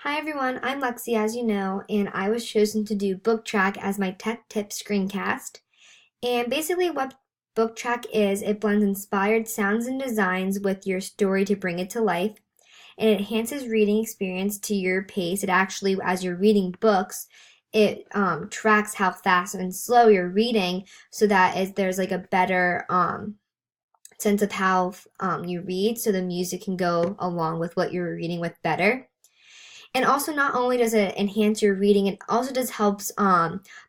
Hi everyone, I'm Lexi, as you know, and I was chosen to do Book Track as my Tech Tip screencast. And basically, what Book Track is, it blends inspired sounds and designs with your story to bring it to life, and it enhances reading experience to your pace. It actually, as you're reading books, it tracks how fast and slow you're reading, so that there's like a better sense of how you read, so the music can go along with what you're reading with better. And also, not only does it enhance your reading, it also just helps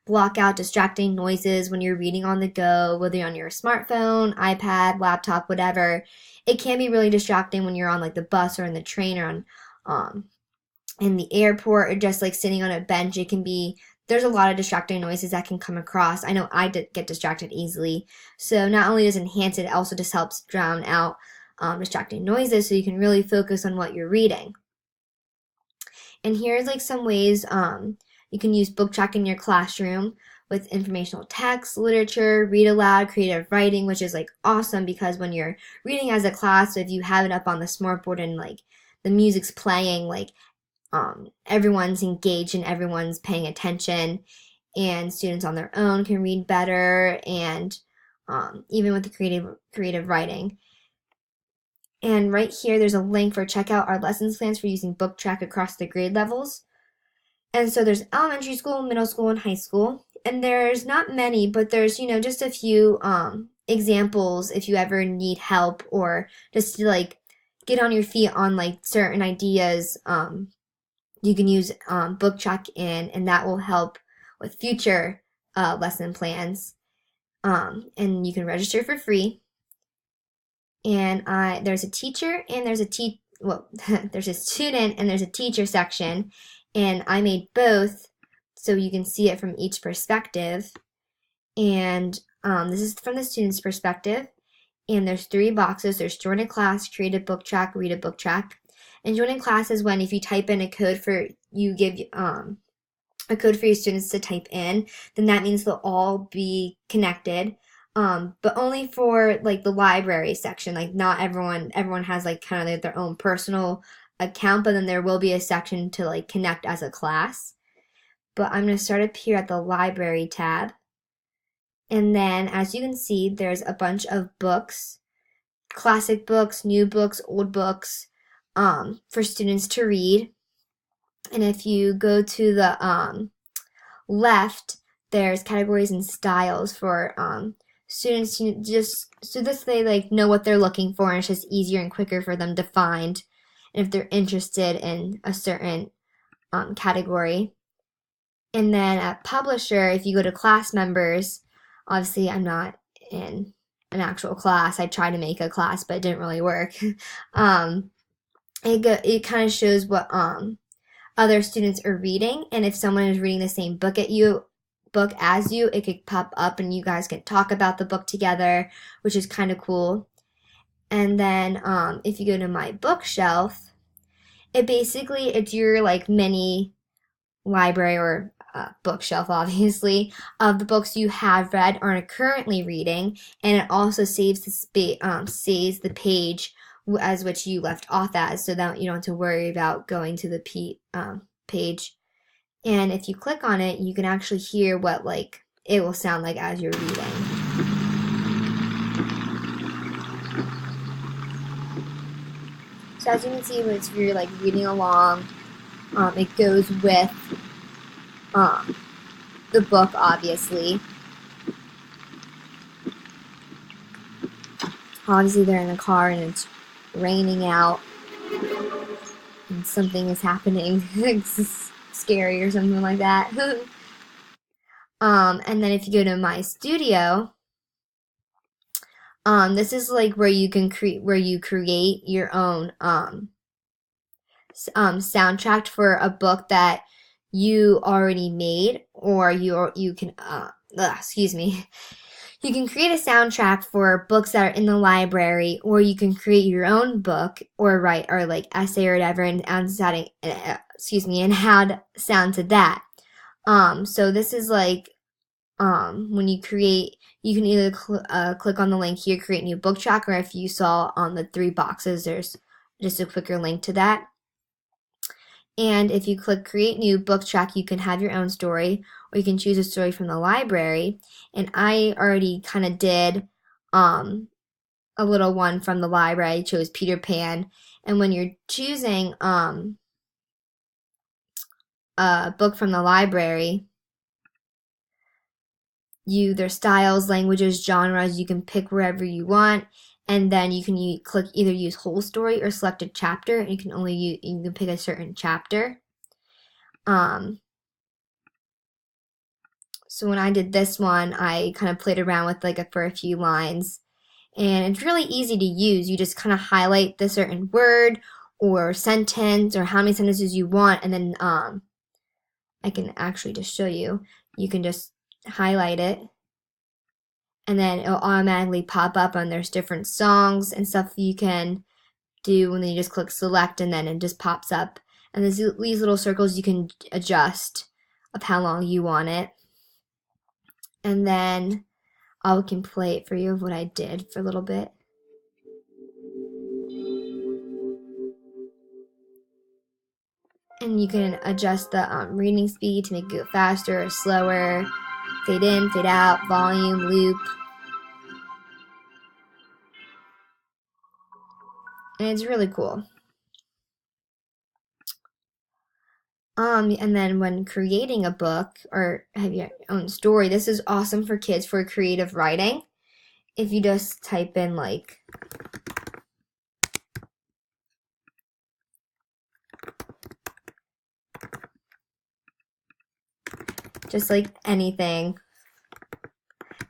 block out distracting noises when you're reading on the go, whether you're on your smartphone, iPad, laptop, whatever. It can be really distracting when you're on like the bus or in the train or on in the airport or just like sitting on a bench. It can be there's a lot of distracting noises that can come across. I know I get distracted easily. So not only does it enhance it, it also just helps drown out distracting noises so you can really focus on what you're reading. And here's like some ways you can use Book Track in your classroom with informational text, literature, read aloud, creative writing, which is like awesome because when you're reading as a class, if you have it up on the smartboard and like the music's playing, like everyone's engaged and everyone's paying attention, and students on their own can read better, and even with the creative writing. And right here, there's a link for check out our lessons plans for using Book Track across the grade levels. And so there's elementary school, middle school, and high school. And there's not many, but there's, just a few examples if you ever need help or just to like get on your feet on like certain ideas. You can use Book Track and that will help with future lesson plans. And you can register for free. And there's a teacher and there's there's a student and there's a teacher section, and I made both so you can see it from each perspective. And this is from the student's perspective, and there's 3 boxes. There's join a class, create a book track, read a book track. And join a class is when if you type in a code for you give a code for your students to type in, then that means they'll all be connected. But only for like the library section. Like not everyone has like kind of like their own personal account, but then there will be a section to like connect as a class. But I'm going to start up here at the library tab. And then as you can see, there's a bunch of books, classic books, new books, old books, for students to read. And if you go to the left, there's categories and styles for students just so that they like know what they're looking for, and it's just easier and quicker for them to find, and if they're interested in a certain category. And then at publisher, if you go to class members, obviously I'm not in an actual class. I tried to make a class, but it didn't really work. It kind of shows what other students are reading, and if someone is reading the same book as you, it could pop up and you guys can talk about the book together, which is kind of cool. And then if you go to my bookshelf, it's your like mini library or bookshelf, obviously, of the books you have read or are currently reading, and it also saves the page as which you left off as, so that you don't have to worry about going to the page. And if you click on it, you can actually hear what like it will sound like as you're reading. So as you can see, when you're like reading along, it goes with the book, obviously. Obviously, they're in the car and it's raining out, and something is happening. Scary or something like that. And then if you go to my studio, this is like where you create your own soundtrack for a book that you already made, or you can excuse me. You can create a soundtrack for books that are in the library, or you can create your own book or write or like essay or whatever, and add sound to that. So this is like when you create, you can either click on the link here, create new book track, or if you saw on the 3 boxes, there's just a quicker link to that. And if you click Create New Book Track, you can have your own story, or you can choose a story from the library. And I already kind of did a little one from the library. I chose Peter Pan. And when you're choosing a book from the library, there's styles, languages, genres. You can pick wherever you want, and then you can click either use whole story or select a chapter. And you can pick a certain chapter. So when I did this one, I kind of played around with for a few lines, and it's really easy to use. You just kind of highlight the certain word or sentence or how many sentences you want, and then I can actually just show you. You can just highlight it, and then it'll automatically pop up, and there's different songs and stuff you can do, and then you just click select, and then it just pops up. And there's these little circles you can adjust of how long you want it. And then I can play it for you of what I did for a little bit. And you can adjust the reading speed to make it go faster or slower, fade in, fade out, volume, loop. And it's really cool. And then when creating a book or have your own story, this is awesome for kids for creative writing. If you just type in just anything,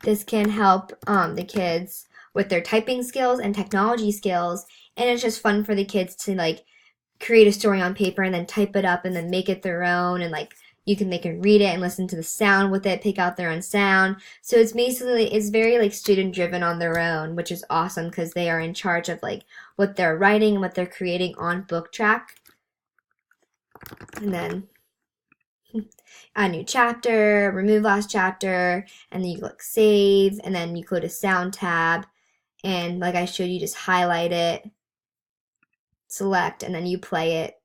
this can help the kids with their typing skills and technology skills, and it's just fun for the kids to create a story on paper and then type it up and then make it their own, and they can read it and listen to the sound with it, pick out their own sound. So it's very student driven on their own, which is awesome because they are in charge of what they're writing and what they're creating on BookTrack. And then add a new chapter, remove last chapter, and then you click save, and then you go to sound tab, and like I showed you, just highlight it, select, and then you play it,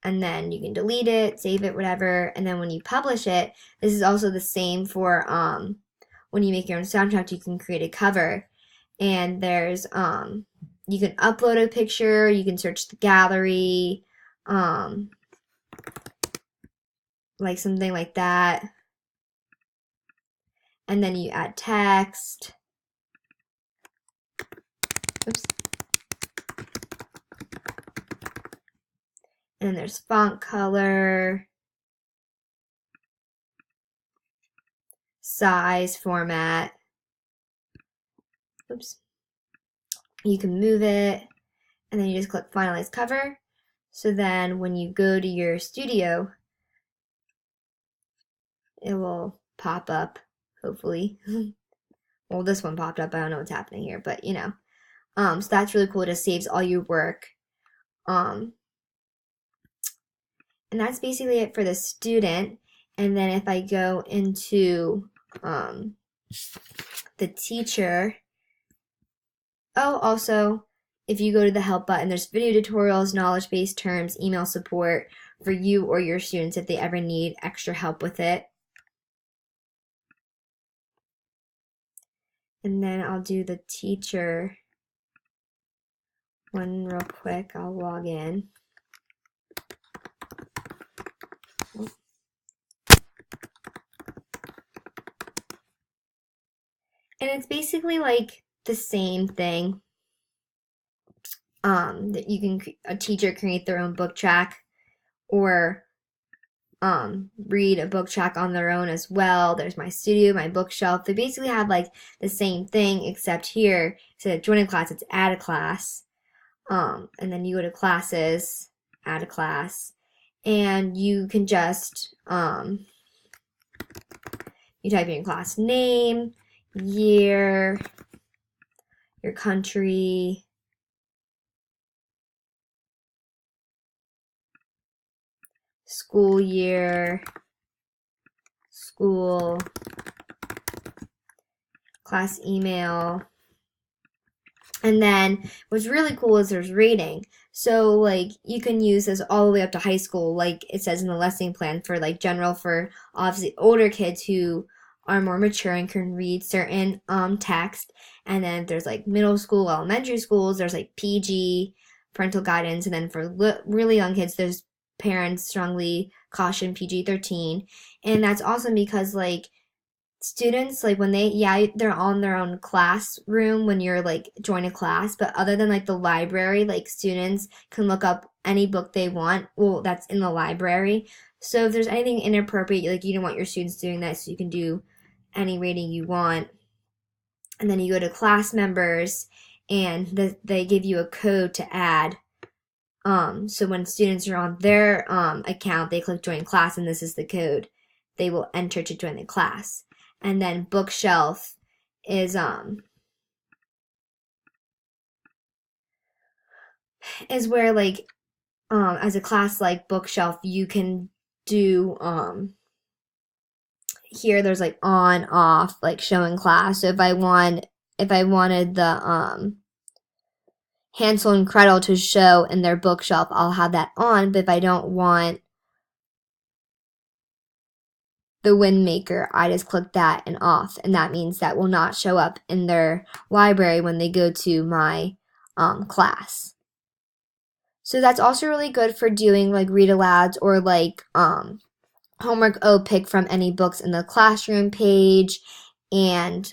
and then you can delete it, save it, whatever. And then when you publish it, this is also the same for when you make your own soundtrack. You can create a cover, and there's you can upload a picture, you can search the gallery, something like that, and then you add text. Oops. And there's font color, size, format. Oops. You can move it, and then you just click finalize cover. So then when you go to your studio, it will pop up, hopefully. Well, this one popped up. I don't know what's happening here, but so that's really cool. It just saves all your work. And that's basically it for the student. And then if I go into the teacher, also, if you go to the help button, there's video tutorials, knowledge-based terms, email support for you or your students if they ever need extra help with it. And then I'll do the teacher one real quick. I'll log in. And it's basically the same thing. That a teacher create their own book track, or read a book track on their own as well. There's my studio, my bookshelf. They basically have the same thing, except here instead of join a class, it's add a class. And then you go to classes, add a class, and you can just you type in your class name, year, your country, school year, school, class email. And then what's really cool is there's rating. So like you can use this all the way up to high school, like it says in the lesson plan for like general for obviously older kids who are more mature and can read certain text. And then there's like middle school, elementary schools, there's like PG, parental guidance, and then for really young kids, there's parents strongly caution PG-13. And that's awesome because like students like when they're on their own classroom when you're like join a class, but other than like the library, like students can look up any book they want, well, that's in the library. So if there's anything inappropriate, like you don't want your students doing that, so you can do any rating you want. And then you go to class members, and they give you a code to add. So when students are on their account, they click join class, and this is the code they will enter to join the class. And then bookshelf is where like as a class like bookshelf you can do here there's like on off like show in class. So if I wanted the Hansel and Gretel to show in their bookshelf, I'll have that on. But if I don't want the Wind Maker, I just click that and off, and that means that will not show up in their library when they go to my class. So that's also really good for doing like read alouds or like homework. Oh, pick from any books in the classroom page, and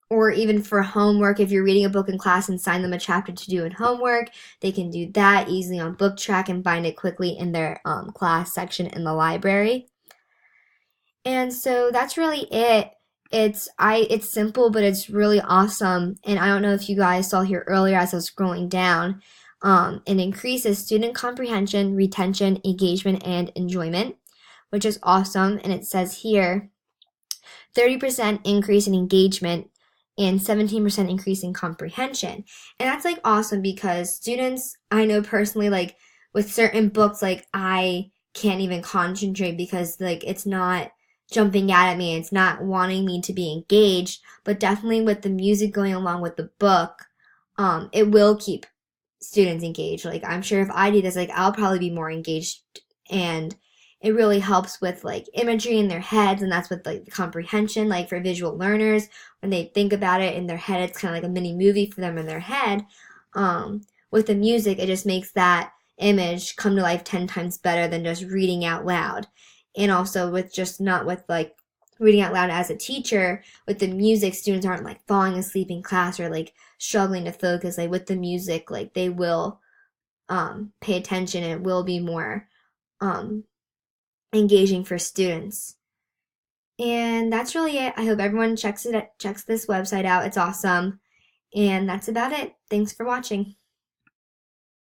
or even for homework, if you're reading a book in class and assign them a chapter to do in homework, they can do that easily on BookTrack and find it quickly in their class section in the library. And so that's really it. It's simple, but it's really awesome. And I don't know if you guys saw here earlier as I was scrolling down. It increases student comprehension, retention, engagement, and enjoyment, which is awesome. And it says here 30% increase in engagement and 17% increase in comprehension. And that's like awesome because students, I know personally, like with certain books, like I can't even concentrate because like it's not jumping out at me, it's not wanting me to be engaged. But definitely with the music going along with the book, it will keep students engaged. Like I'm sure if I do this, like I'll probably be more engaged, and it really helps with like imagery in their heads, and that's with like the comprehension, like for visual learners, when they think about it in their head, it's kind of like a mini movie for them in their head. With the music, it just makes that image come to life 10 times better than just reading out loud. And also with just not with like reading out loud as a teacher, with the music, students aren't like falling asleep in class or like struggling to focus. Like with the music, like they will pay attention, and it will be more engaging for students. And that's really it. I hope everyone checks this website out. It's awesome. And that's about it. Thanks for watching.